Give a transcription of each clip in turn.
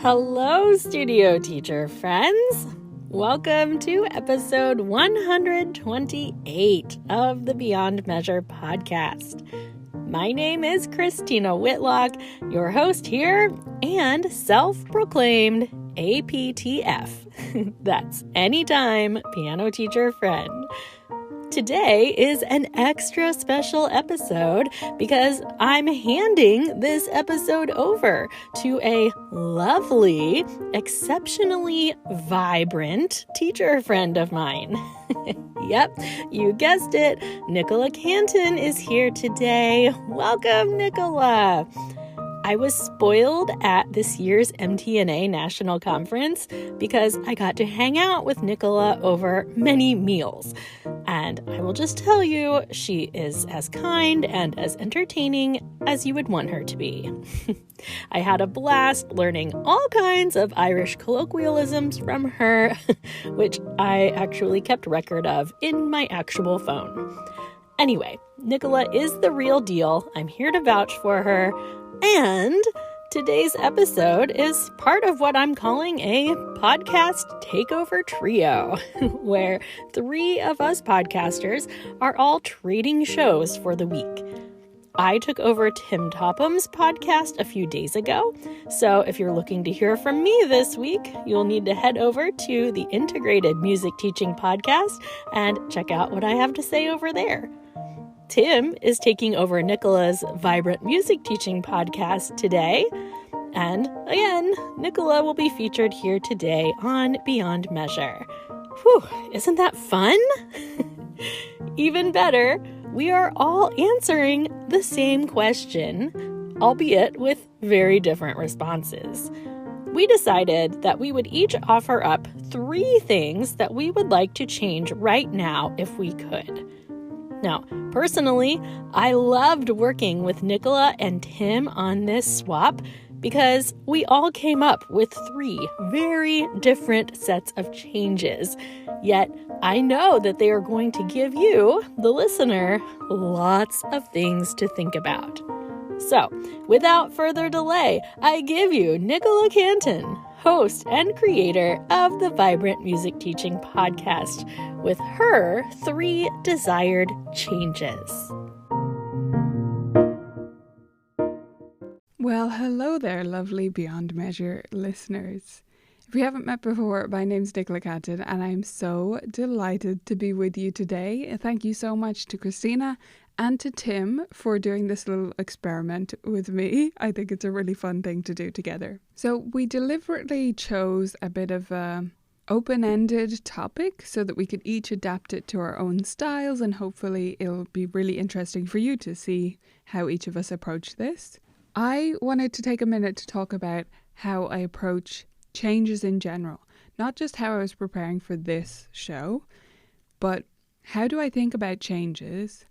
Hello, studio teacher friends. Welcome to episode 128 of the Beyond Measure podcast. My name is Christina Whitlock, your host here, and self-proclaimed APTF. That's Anytime Piano Teacher Friend. Today is an extra special episode because I'm handing this episode over to a lovely, exceptionally vibrant teacher friend of mine. Yep, you guessed it. Nicola Cantan is here today. Welcome, Nicola. I was spoiled at this year's MTNA National Conference because I got to hang out with Nicola over many meals. And I will just tell you, she is as kind and as entertaining as you would want her to be. I had a blast learning all kinds of Irish colloquialisms from her, which I actually kept record of in my actual phone. Anyway, Nicola is the real deal. I'm here to vouch for her. And today's episode is part of what I'm calling a podcast takeover trio, where three of us podcasters are all trading shows for the week. I took over Tim Topham's podcast a few days ago, so if you're looking to hear from me this week, you'll need to head over to the Integrated Music Teaching Podcast and check out what I have to say over there. Tim is taking over Nicola's Vibrant Music Teaching podcast today. And again, Nicola will be featured here today on Beyond Measure. Whew, isn't that fun? Even better, we are all answering the same question, albeit with very different responses. We decided that we would each offer up 3 things that we would like to change right now if we could. Now, personally, I loved working with Nicola and Tim on this swap because we all came up with 3 very different sets of changes. Yet, I know that they are going to give you, the listener, lots of things to think about. So, without further delay, I give you Nicola Cantan, host and creator of the Vibrant Music Teaching Podcast, with her 3 desired changes. Well, hello there, lovely Beyond Measure listeners. If we haven't met before, my name's Nicola Cantan, and I'm so delighted to be with you today. Thank you so much to Christina and to Tim for doing this little experiment with me. I think it's a really fun thing to do together. So we deliberately chose a bit of a open-ended topic so that we could each adapt it to our own styles, and hopefully it'll be really interesting for you to see how each of us approach this. I wanted to take a minute to talk about how I approach changes in general, not just how I was preparing for this show, but how do I think about changes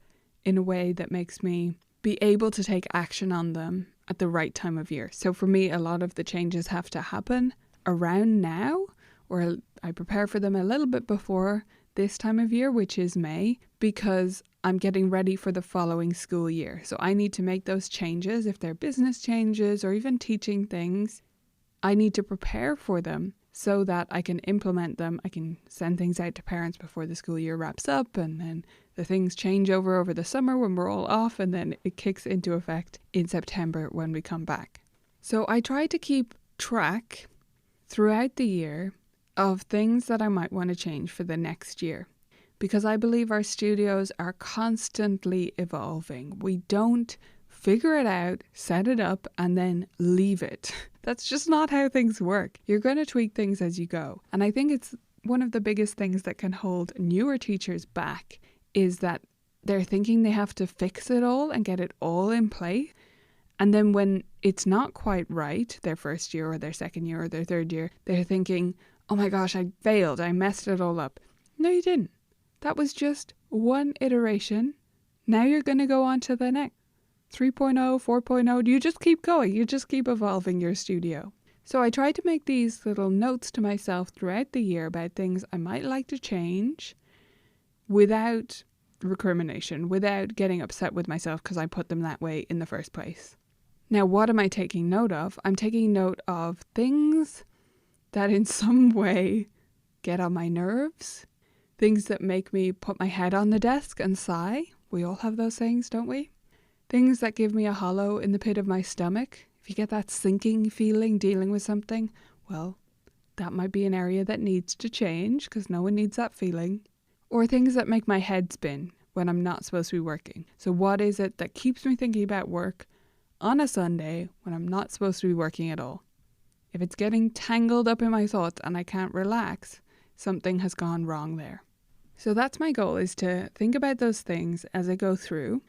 in a way that makes me be able to take action on them at the right time of year. So for me, a lot of the changes have to happen around now, or I prepare for them a little bit before this time of year, which is May, because I'm getting ready for the following school year. So I need to make those changes. If they're business changes or even teaching things, I need to prepare for them so that I can implement them. I can send things out to parents before the school year wraps up, and then the things change over the summer when we're all off, and then it kicks into effect in September when we come back. So I try to keep track throughout the year of things that I might want to change for the next year, because I believe our studios are constantly evolving. We don't figure it out, set it up, and then leave it. That's just not how things work. You're going to tweak things as you go. And I think it's one of the biggest things that can hold newer teachers back is that they're thinking they have to fix it all and get it all in place. And then when it's not quite right, their first year or their second year or their third year, they're thinking, oh my gosh, I failed. I messed it all up. No, you didn't. That was just one iteration. Now you're going to go on to the next. 3.0, 4.0, you just keep going. You just keep evolving your studio. So I try to make these little notes to myself throughout the year about things I might like to change without recrimination, without getting upset with myself because I put them that way in the first place. Now, what am I taking note of? I'm taking note of things that in some way get on my nerves, things that make me put my head on the desk and sigh. We all have those things, don't we? Things that give me a hollow in the pit of my stomach. If you get that sinking feeling dealing with something, well, that might be an area that needs to change because no one needs that feeling. Or things that make my head spin when I'm not supposed to be working. So what is it that keeps me thinking about work on a Sunday when I'm not supposed to be working at all? If it's getting tangled up in my thoughts and I can't relax, something has gone wrong there. So that's my goal, is to think about those things as I go through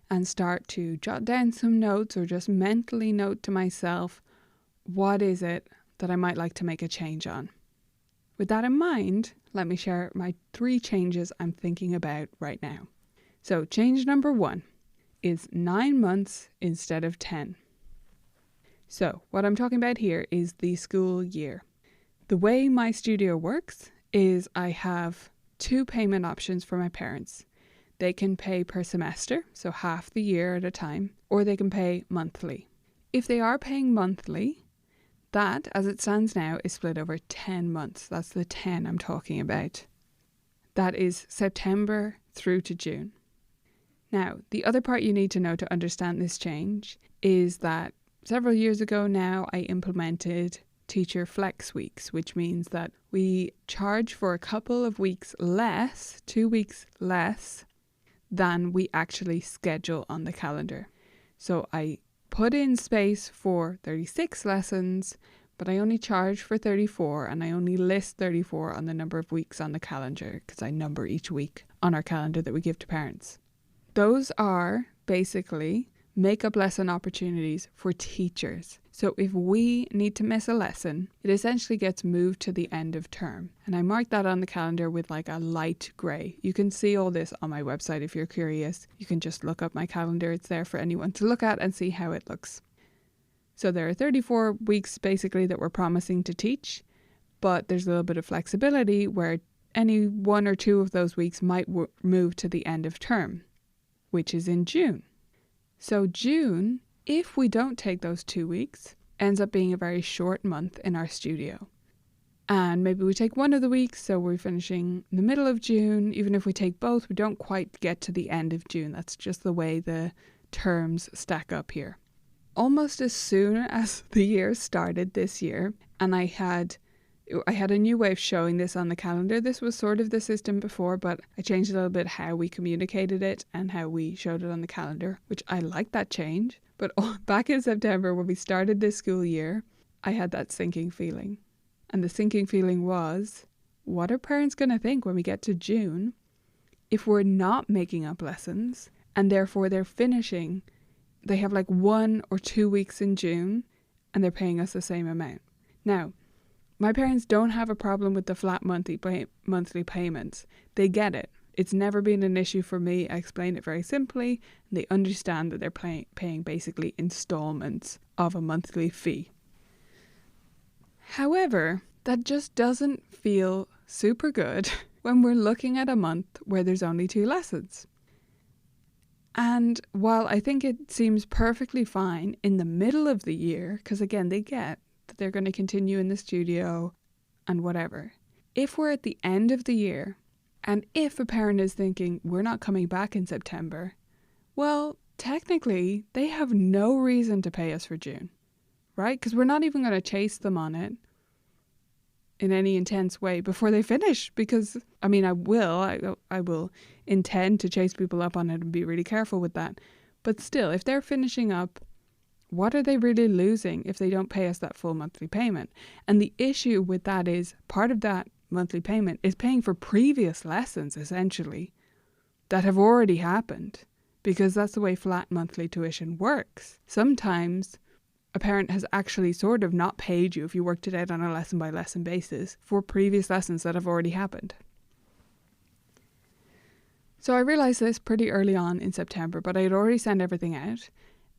and start to jot down some notes or just mentally note to myself, what is it that I might like to make a change on? With that in mind, let me share my 3 changes I'm thinking about right now. So change number 1 is 9 months instead of 10. So what I'm talking about here is the school year. The way my studio works is I have 2 payment options for my parents. They can pay per semester, so half the year at a time, or they can pay monthly. If they are paying monthly, that, as it stands now, is split over 10 months. That's the 10 I'm talking about. That is September through to June. Now, the other part you need to know to understand this change is that several years ago now, I implemented teacher flex weeks, which means that we charge for a couple of weeks less, 2 weeks less, than we actually schedule on the calendar. So I put in space for 36 lessons, but I only charge for 34, and I only list 34 on the number of weeks on the calendar because I number each week on our calendar that we give to parents. Those are basically make-up lesson opportunities for teachers. So if we need to miss a lesson, it essentially gets moved to the end of term. And I mark that on the calendar with like a light grey. You can see all this on my website if you're curious. You can just look up my calendar. It's there for anyone to look at and see how it looks. So there are 34 weeks basically that we're promising to teach, but there's a little bit of flexibility where any 1 or 2 of those weeks might move to the end of term, which is in June. So June, if we don't take those 2 weeks, ends up being a very short month in our studio. And maybe we take 1 of the weeks, so we're finishing in the middle of June. Even if we take both, we don't quite get to the end of June. That's just the way the terms stack up here. Almost as soon as the year started this year, and I had a new way of showing this on the calendar. This was sort of the system before, but I changed a little bit how we communicated it and how we showed it on the calendar, which I like that change. But back in September, when we started this school year, I had that sinking feeling. And the sinking feeling was, what are parents going to think when we get to June if we're not making up lessons and therefore they're finishing? They have like 1 or 2 weeks in June and they're paying us the same amount. Now, my parents don't have a problem with the flat monthly payments. They get it. It's never been an issue for me. I explain it very simply, and they understand that they're paying basically installments of a monthly fee. However, that just doesn't feel super good when we're looking at a month where there's only 2 lessons. And while I think it seems perfectly fine in the middle of the year, because again, they get that they're going to continue in the studio and whatever. If we're at the end of the year, and if a parent is thinking, we're not coming back in September, well, technically, they have no reason to pay us for June, right? Because we're not even going to chase them on it in any intense way before they finish. Because, I mean, I will intend to chase people up on it and be really careful with that. But still, if they're finishing up, what are they really losing if they don't pay us that full monthly payment? And the issue with that is part of that monthly payment is paying for previous lessons, essentially, that have already happened, because that's the way flat monthly tuition works. Sometimes a parent has actually sort of not paid you, if you worked it out on a lesson by lesson basis, for previous lessons that have already happened. So I realised this pretty early on in September, but I had already sent everything out.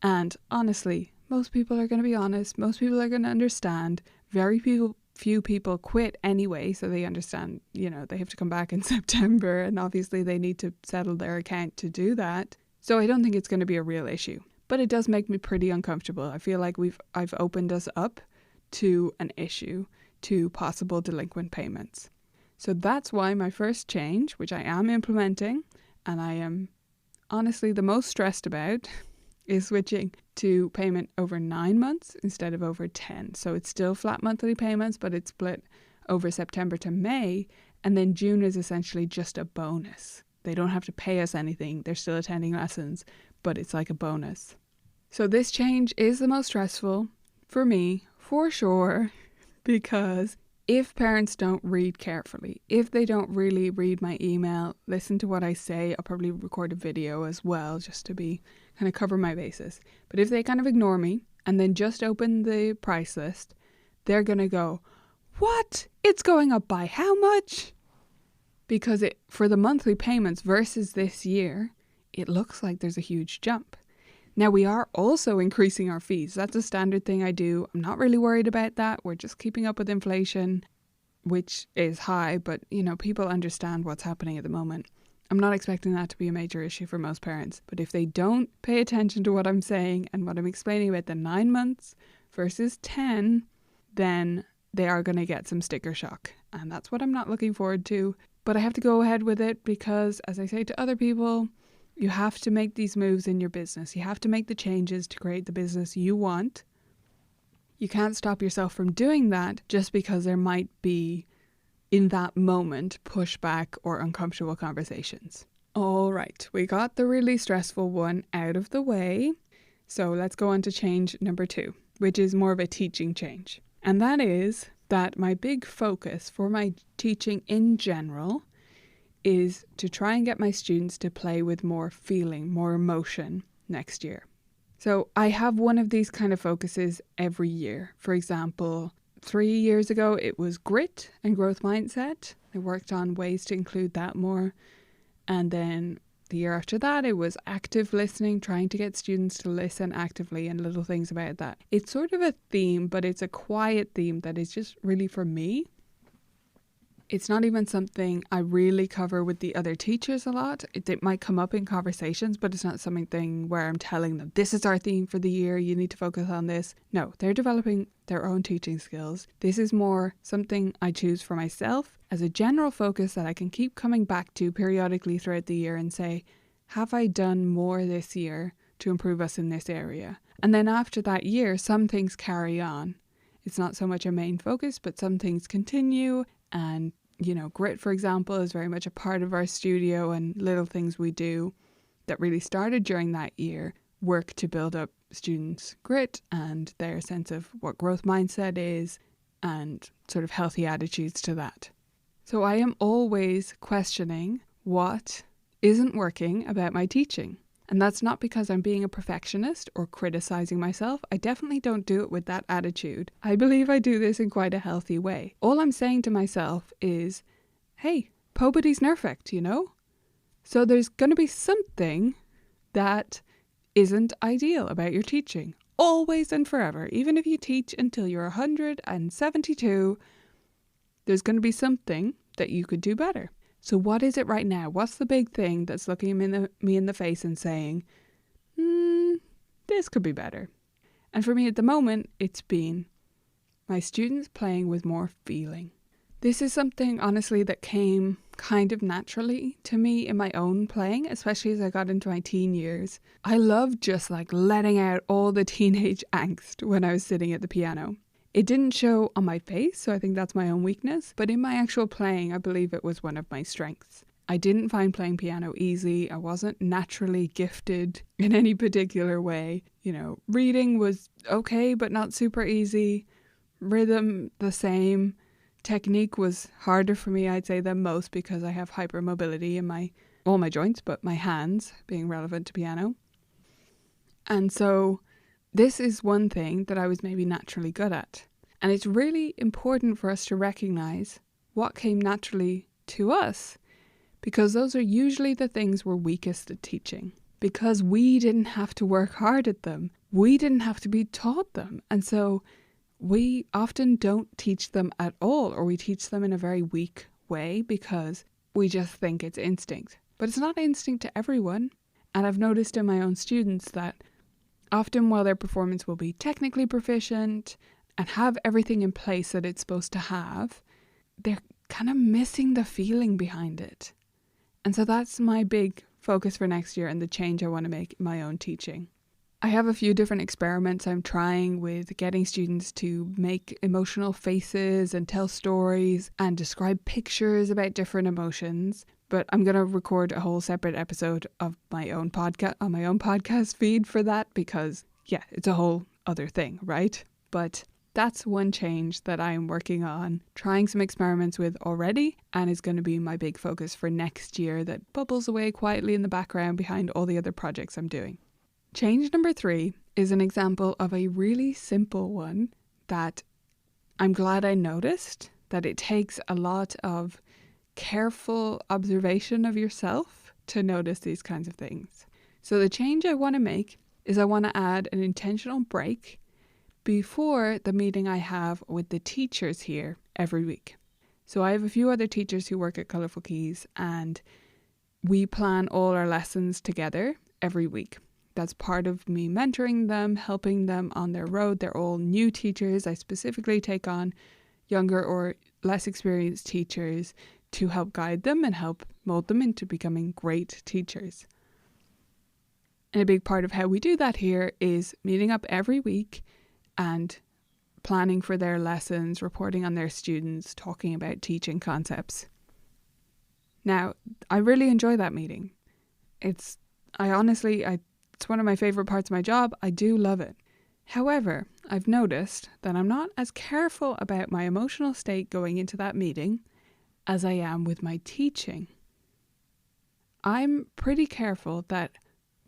And honestly, most people are going to be honest. Most people are going to understand. Few people quit anyway, so they understand, they have to come back in September, and obviously they need to settle their account to do that. So I don't think it's going to be a real issue. but it does make me pretty uncomfortable. I feel like I've opened us up to an issue, to possible delinquent payments. So that's why my first change, which I am implementing, and I am honestly the most stressed about, is switching to payment over 9 months instead of over 10. So it's still flat monthly payments, but it's split over September to May, and then June is essentially just a bonus. They don't have to pay us anything. They're still attending lessons, but it's like a bonus. So this change is the most stressful for me, for sure, because if parents don't read carefully, if they don't really read my email, listen to what I say, I'll probably record a video as well just to be kind of cover my bases. But if they kind of ignore me and then just open the price list, they're going to go, what? It's going up by how much? Because for the monthly payments versus this year, it looks like there's a huge jump. Now, we are also increasing our fees. That's a standard thing I do. I'm not really worried about that. We're just keeping up with inflation, which is high, but, people understand what's happening at the moment. I'm not expecting that to be a major issue for most parents. But if they don't pay attention to what I'm saying and what I'm explaining about the 9 months versus 10, then they are going to get some sticker shock. And that's what I'm not looking forward to. But I have to go ahead with it because, as I say to other people, you have to make these moves in your business. You have to make the changes to create the business you want. You can't stop yourself from doing that just because there might be, in that moment, pushback or uncomfortable conversations. All right, we got the really stressful one out of the way. So let's go on to change number 2, which is more of a teaching change. And that is that my big focus for my teaching in general is to try and get my students to play with more feeling, more emotion next year. So I have one of these kind of focuses every year. For example, 3 years ago, it was grit and growth mindset. I worked on ways to include that more. And then the year after that, it was active listening, trying to get students to listen actively and little things about that. It's sort of a theme, but it's a quiet theme that is just really for me. It's not even something I really cover with the other teachers a lot. It might come up in conversations, but it's not something where I'm telling them, this is our theme for the year, you need to focus on this. No, they're developing their own teaching skills. This is more something I choose for myself as a general focus that I can keep coming back to periodically throughout the year and say, have I done more this year to improve us in this area? And then after that year, some things carry on. It's not so much a main focus, but some things continue. And, grit, for example, is very much a part of our studio, and little things we do that really started during that year work to build up students' grit and their sense of what growth mindset is and sort of healthy attitudes to that. So I am always questioning what isn't working about my teaching. And that's not because I'm being a perfectionist or criticizing myself. I definitely don't do it with that attitude. I believe I do this in quite a healthy way. All I'm saying to myself is, hey, nobody's perfect, So there's going to be something that isn't ideal about your teaching. Always and forever. Even if you teach until you're 172, there's going to be something that you could do better. So what is it right now? What's the big thing that's looking me in the face and saying, this could be better? And for me at the moment, it's been my students playing with more feeling. This is something, honestly, that came kind of naturally to me in my own playing, especially as I got into my teen years. I loved just letting out all the teenage angst when I was sitting at the piano. It didn't show on my face, so I think that's my own weakness, but in my actual playing, I believe it was one of my strengths. I didn't find playing piano easy. I wasn't naturally gifted in any particular way. Reading was okay, but not super easy. Rhythm, the same. Technique was harder for me, I'd say, than most because I have hypermobility in all my joints, but my hands being relevant to piano. And so this is one thing that I was maybe naturally good at. And it's really important for us to recognize what came naturally to us, because those are usually the things we're weakest at teaching. Because we didn't have to work hard at them. We didn't have to be taught them. And so we often don't teach them at all, or we teach them in a very weak way because we just think it's instinct. But it's not instinct to everyone. And I've noticed in my own students that Often while their performance will be technically proficient and have everything in place that it's supposed to have, they're kind of missing the feeling behind it. And so that's my big focus for next year and the change I want to make in my own teaching. I have a few different experiments I'm trying with getting students to make emotional faces and tell stories and describe pictures about different emotions. But I'm going to record a whole separate episode of my own podcast on my own podcast feed for that because, yeah, it's a whole other thing, right? But that's one change that I'm working on, trying some experiments with already, and is going to be my big focus for next year that bubbles away quietly in the background behind all the other projects I'm doing. Change number 3 is an example of a really simple one that I'm glad I noticed, that it takes a lot of careful observation of yourself to notice these kinds of things. So the change I want to make is I want to add an intentional break before the meeting I have with the teachers here every week. So I have a few other teachers who work at Colourful Keys, and we plan all our lessons together every week. That's part of me mentoring them, helping them on their road. They're all new teachers. I specifically take on younger or less experienced teachers to help guide them and help mold them into becoming great teachers. And a big part of how we do that here is meeting up every week and planning for their lessons, reporting on their students, talking about teaching concepts. Now, I really enjoy that meeting. It's one of my favorite parts of my job. I do love it. However, I've noticed that I'm not as careful about my emotional state going into that meeting as I am with my teaching. I'm pretty careful that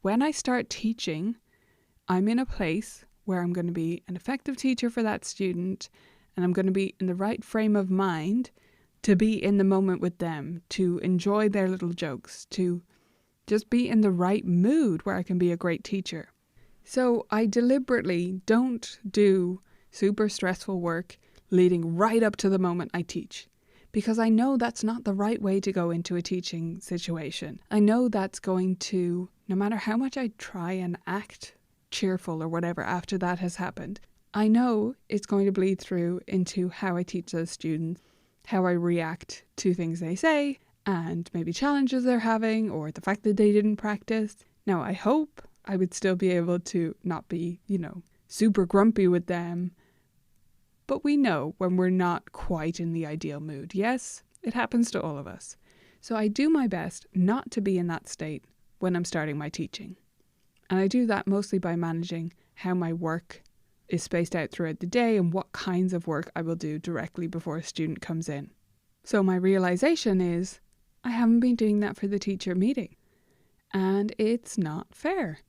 when I start teaching, I'm in a place where I'm going to be an effective teacher for that student, and I'm going to be in the right frame of mind to be in the moment with them, to enjoy their little jokes, to just be in the right mood where I can be a great teacher. So I deliberately don't do super stressful work leading right up to the moment I teach, because I know that's not the right way to go into a teaching situation. I know that's going to, no matter how much I try and act cheerful or whatever after that has happened, I know it's going to bleed through into how I teach those students, how I react to things they say, and maybe challenges they're having, or the fact that they didn't practice. Now, I hope I would still be able to not be, super grumpy with them. But we know when we're not quite in the ideal mood. Yes, it happens to all of us. So I do my best not to be in that state when I'm starting my teaching. And I do that mostly by managing how my work is spaced out throughout the day and what kinds of work I will do directly before a student comes in. So my realization is I haven't been doing that for the teacher meeting. And it's not fair.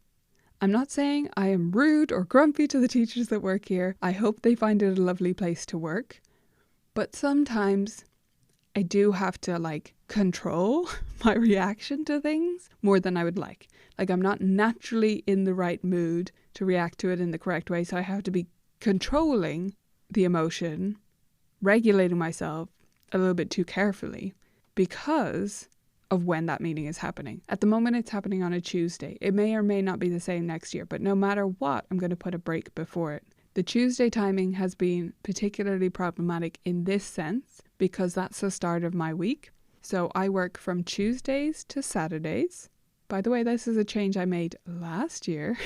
I'm not saying I am rude or grumpy to the teachers that work here. I hope they find it a lovely place to work. But sometimes I do have to control my reaction to things more than I would like. I'm not naturally in the right mood to react to it in the correct way. So I have to be controlling the emotion, regulating myself a little bit too carefully because of when that meeting is happening. At the moment, it's happening on a Tuesday. It may or may not be the same next year, but no matter what, I'm going to put a break before it. The Tuesday timing has been particularly problematic in this sense because that's the start of my week. So I work from Tuesdays to Saturdays. By the way, this is a change I made last year.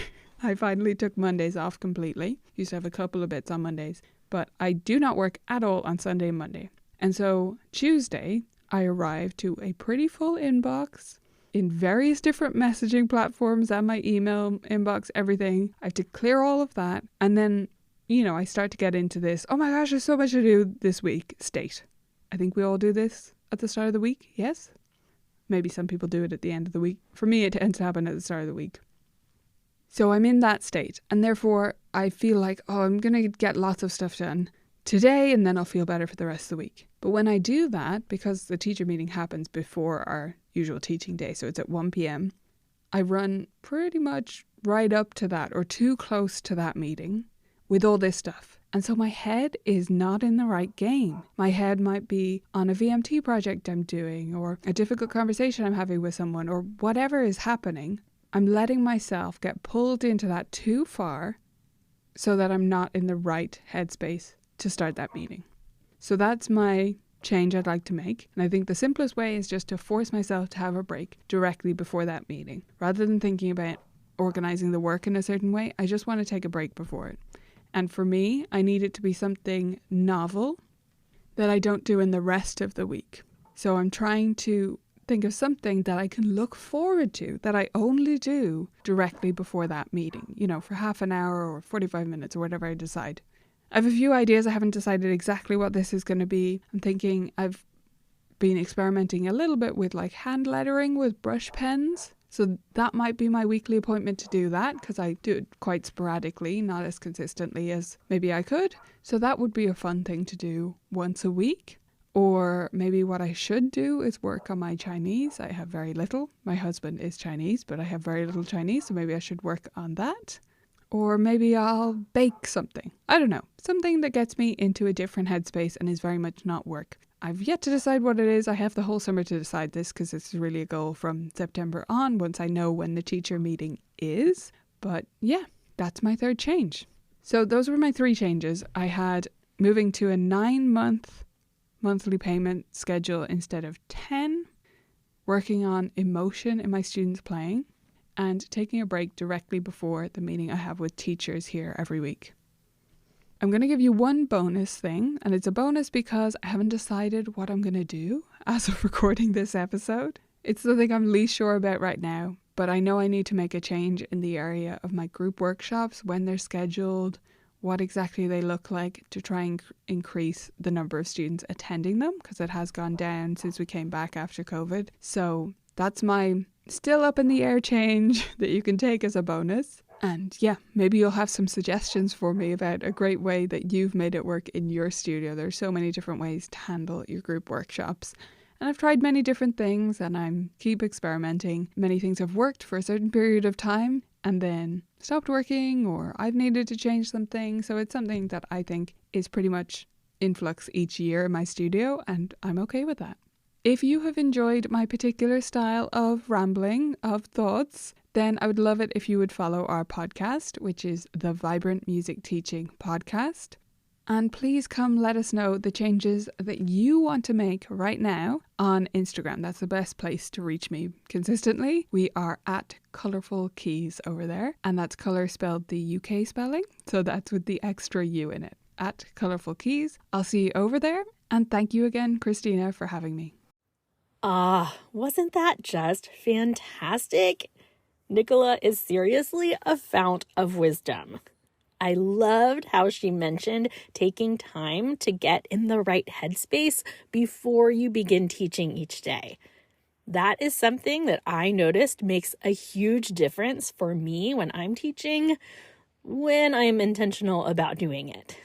I finally took Mondays off completely. Used to have a couple of bits on Mondays, but I do not work at all on Sunday and Monday. And so Tuesday, I arrive to a pretty full inbox in various different messaging platforms and my email inbox, everything. I have to clear all of that. And then, I start to get into this, oh my gosh, there's so much to do this week state. I think we all do this at the start of the week. Yes. Maybe some people do it at the end of the week. For me, it tends to happen at the start of the week. So I'm in that state. And therefore, I feel like, I'm going to get lots of stuff done today, and then I'll feel better for the rest of the week. But when I do that, because the teacher meeting happens before our usual teaching day, so it's at 1 p.m., I run pretty much right up to that or too close to that meeting with all this stuff. And so my head is not in the right game. My head might be on a VMT project I'm doing or a difficult conversation I'm having with someone or whatever is happening. I'm letting myself get pulled into that too far so that I'm not in the right headspace to start that meeting. So that's my change I'd like to make. And I think the simplest way is just to force myself to have a break directly before that meeting. Rather than thinking about organizing the work in a certain way, I just want to take a break before it. And for me, I need it to be something novel that I don't do in the rest of the week. So I'm trying to think of something that I can look forward to, that I only do directly before that meeting, for half an hour or 45 minutes or whatever I decide. I have a few ideas. I haven't decided exactly what this is going to be. I'm thinking I've been experimenting a little bit with like hand lettering with brush pens. So that might be my weekly appointment to do that, because I do it quite sporadically, not as consistently as maybe I could. So that would be a fun thing to do once a week. Or maybe what I should do is work on my Chinese. I have very little. My husband is Chinese, but I have very little Chinese, so maybe I should work on that. Or maybe I'll bake something. I don't know. Something that gets me into a different headspace and is very much not work. I've yet to decide what it is. I have the whole summer to decide this, because it's really a goal from September on, once I know when the teacher meeting is. But yeah, that's my third change. So those were my 3 changes. I had moving to a 9-month monthly payment schedule instead of 10, working on emotion in my students playing, and taking a break directly before the meeting I have with teachers here every week. I'm going to give you one bonus thing, and it's a bonus because I haven't decided what I'm going to do as of recording this episode. It's the thing I'm least sure about right now, but I know I need to make a change in the area of my group workshops, when they're scheduled, what exactly they look like, to try and increase the number of students attending them, because it has gone down since we came back after COVID. So that's my still up in the air change that you can take as a bonus. And yeah, maybe you'll have some suggestions for me about a great way that you've made it work in your studio. There's so many different ways to handle your group workshops. And I've tried many different things, and I keep experimenting. Many things have worked for a certain period of time and then stopped working, or I've needed to change something. So it's something that I think is pretty much in flux each year in my studio, and I'm okay with that. If you have enjoyed my particular style of rambling, of thoughts, then I would love it if you would follow our podcast, which is the Vibrant Music Teaching Podcast. And please come let us know the changes that you want to make right now on Instagram. That's the best place to reach me consistently. We are at Colourful Keys over there, and that's colour spelled the UK spelling, so that's with the extra U in it, at Colourful Keys. I'll see you over there, and thank you again, Christina, for having me. Wasn't that just fantastic? Nicola is seriously a fount of wisdom. I loved how she mentioned taking time to get in the right headspace before you begin teaching each day. That is something that I noticed makes a huge difference for me when I'm teaching, when I am intentional about doing it.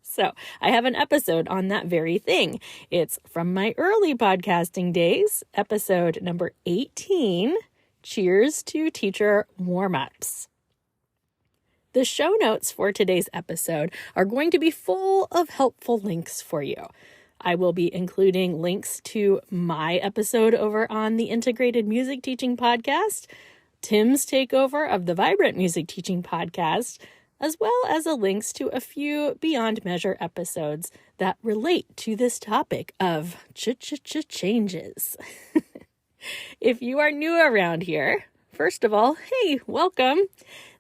So I have an episode on that very thing. It's from my early podcasting days, episode number 18, Cheers to Teacher Warm-Ups. The show notes for today's episode are going to be full of helpful links for you. I will be including links to my episode over on the Integrated Music Teaching Podcast, Tim's takeover of the Vibrant Music Teaching Podcast, as well as links to a few Beyond Measure episodes that relate to this topic of changes. If you are new around here, first of all, hey, welcome.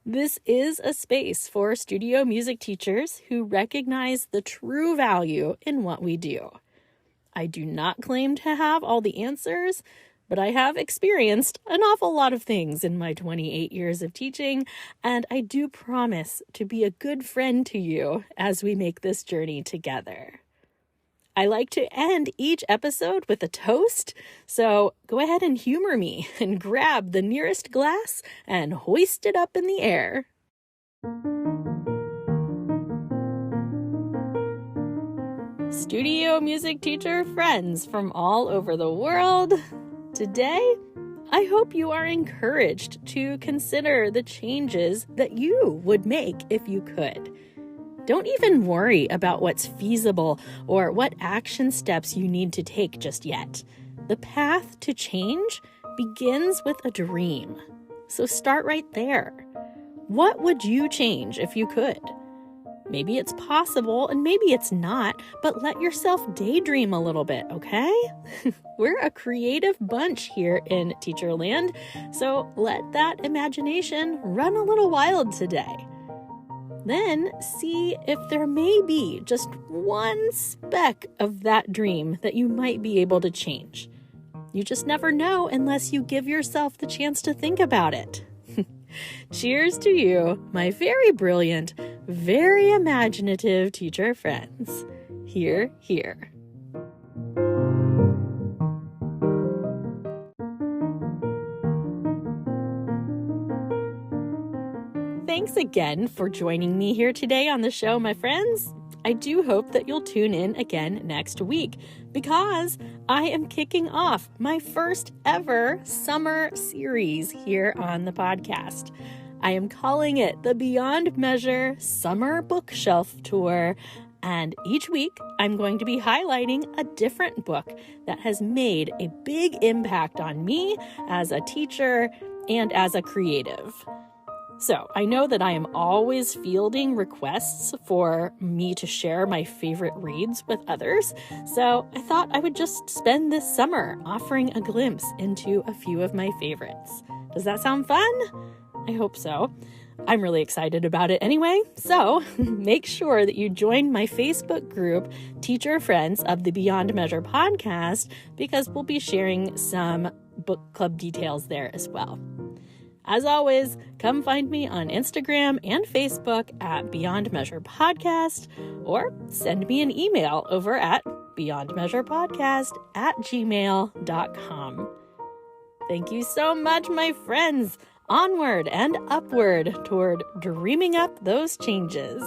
This is a space for studio music teachers who recognize the true value in what we do. I do not claim to have all the answers, but I have experienced an awful lot of things in my 28 years of teaching, and I do promise to be a good friend to you as we make this journey together. I like to end each episode with a toast, so go ahead and humor me and grab the nearest glass and hoist it up in the air. Studio music teacher friends from all over the world, today, I hope you are encouraged to consider the changes that you would make if you could. Don't even worry about what's feasible or what action steps you need to take just yet. The path to change begins with a dream. So start right there. What would you change if you could? Maybe it's possible and maybe it's not, but let yourself daydream a little bit, okay? We're a creative bunch here in Teacherland, so let that imagination run a little wild today. Then see if there may be just one speck of that dream that you might be able to change. You just never know unless you give yourself the chance to think about it. Cheers to you, my very brilliant, very imaginative teacher friends. Hear, hear. Thanks again for joining me here today on the show, my friends. I do hope that you'll tune in again next week because I am kicking off my first ever summer series here on the podcast. I am calling it the Beyond Measure Summer Bookshelf Tour, and each week I'm going to be highlighting a different book that has made a big impact on me as a teacher and as a creative. So I know that I am always fielding requests for me to share my favorite reads with others, so I thought I would just spend this summer offering a glimpse into a few of my favorites. Does that sound fun? I hope so. I'm really excited about it anyway, so make sure that you join my Facebook group, Teacher Friends of the Beyond Measure podcast, because we'll be sharing some book club details there as well. As always, come find me on Instagram and Facebook at Beyond Measure Podcast, or send me an email over at beyondmeasurepodcast@gmail.com. Thank you so much, my friends. Onward and upward toward dreaming up those changes.